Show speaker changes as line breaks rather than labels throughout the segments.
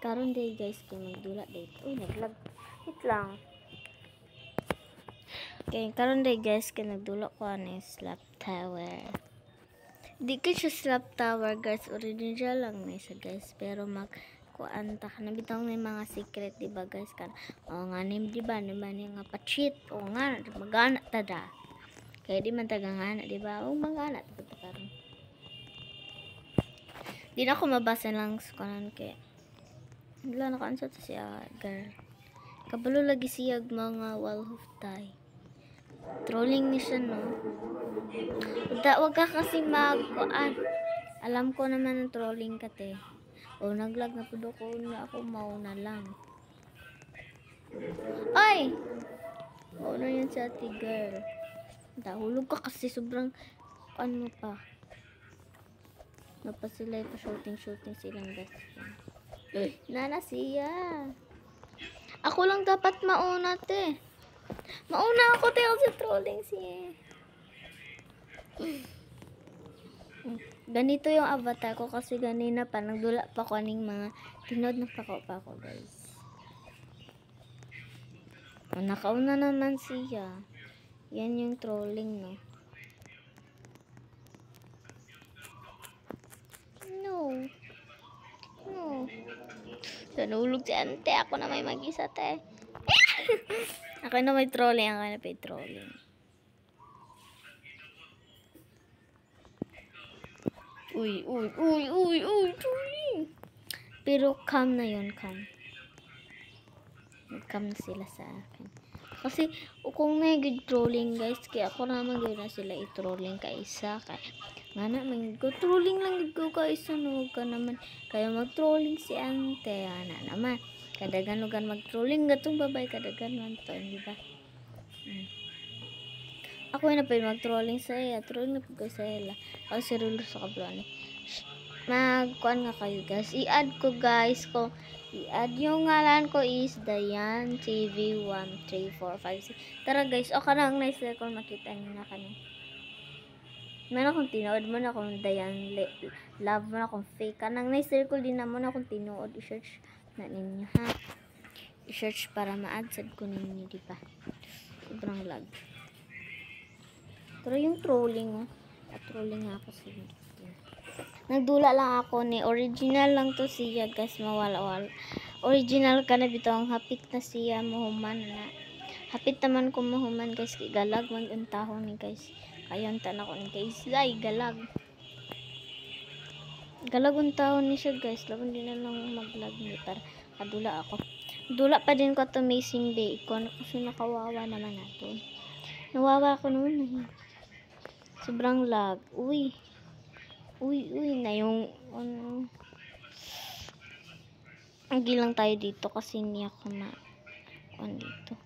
Karon day guys kay magdula day. Uy, naglag. Wait lang. Okay, karon day guys kay nagdula ko ani slap tower. Di ko siya slap tower guys, original lang ni sa guys, pero kuanta na bitaw may mga secret di ba guys kan. O nga nim di ba naman nga pa-cheat o nga magana ta da. Kaya di man tagangana di ba? O magana ta karon. Di na ako mabasa lang sa kanan kay wala na kansa ta siya girl. Kabalo lagi siya mga wall of tie. Trolling ni siya no. Wag ka kasi magkuan. Alam ko naman ang trolling ka te. O naglag na pudo ko na ako mauna lang. Ay! Mauna yan si ate girl. Dahulog ka kasi sobrang ano pa. Napasilay pa shooting silang best friend. Nana siya. Ako lang dapat mauna te. Mauna ako te kasi trolling siya. Ganito yung avatar ko kasi ganina pa nagdula pa ko aning mga tinod na pa ako guys. O, nakauna naman siya. Yan yung trolling no. No. So, nahulog si ante. Ako na may mag-isa te. Ako na may trolling. Ako na may trolling. Uy, trolling. Pero calm na yun, calm. Nag-calm na sila sa akin. Kasi, kung may good trolling guys, kaya ako naman gawin na sila i-trolling kaisa. Nga naman, trolling lang ko kaisa, no? Huwag ka naman, kaya mag-trolling si ante. Ana naman, kadagan mag-trolling, gatong babay, kadagan man to, di ba? Ako na pa mag-trolling sa iya, trolling na po sa iya. Ako si Rulo sa kablaan. Magkuhan nga kayo guys. I-add ko guys kung i-add yung ngalan ko is Dayan TV 13456. Tara guys, o kanang nice like kung makita niyo na kanang. Man akong tinuod mo na akong Dayan love mo na akong fake. Kanang nice circle din naman akong tinuod. I-search na ninyo ha. I-search para ma-add ko ninyo, di ba? Sobrang lag. Pero yung trolling, trolling ako sa video. Nagdula lang ako ni original lang to siya guys, mawala-wala. Original ka na bitaw, hapit na siya mahuman na. Hapit naman ko mahuman guys, galag mag-untahon ni guys. Kayon tan ako ni guys, ay galag. Galag untahon ni siya guys, laban din na lang maglag ni para kadula ako. Dula pa din ko to amazing day ko kasi nakawawa naman natin. Nawawa ako noon. Sobrang lag. Uy, na yung gilang tayo dito kasi hindi ako dito.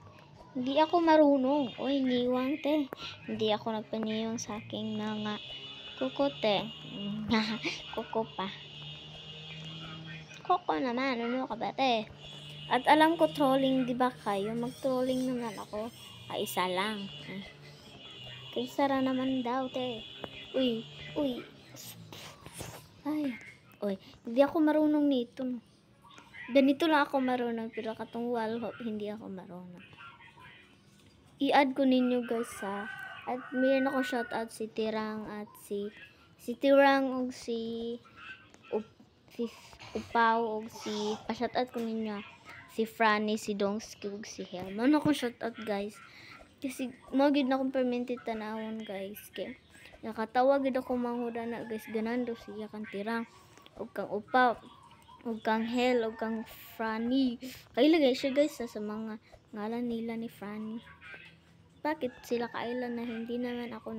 Hindi ako marunong. Uy, niwang te. Hindi ako nagpaniwang sa aking mga kukote. Kuko pa. Koko naman. Ano ka ba te? At alam ko trolling, di ba kayo? Mag-trolling naman ako. Isa lang. Kay Sara naman daw te. Uy. Ay. Uy, hindi ako marunong nito. No? Ganito lang ako marunong, pero katong wall hop, hindi ako marunong. I-add ko ninyo guys ha. At mayroon ako shoutout si Tirang at si Tirang o si Upaw o si pa-shoutout ko ninyo. Si Franny, si Dongski o si Hel. Mano ako shoutout guys. Kasi magid na akong permitted tanawon guys. Kaya nakatawag gid ako manghuda na guys, ganando siya kang Tirang ug kang Upaw ug kang Hel ug kang Franny. Kailagay siya guys sa mga ngalan nila ni Franny. Bakit sila kailan na hindi naman ako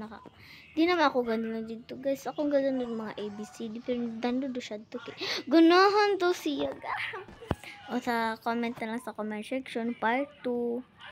ganun dito guys. Ako ganun mga ABCD pero dando do siya to. Ganahan to siya. O sa comment na lang sa comment section part 2.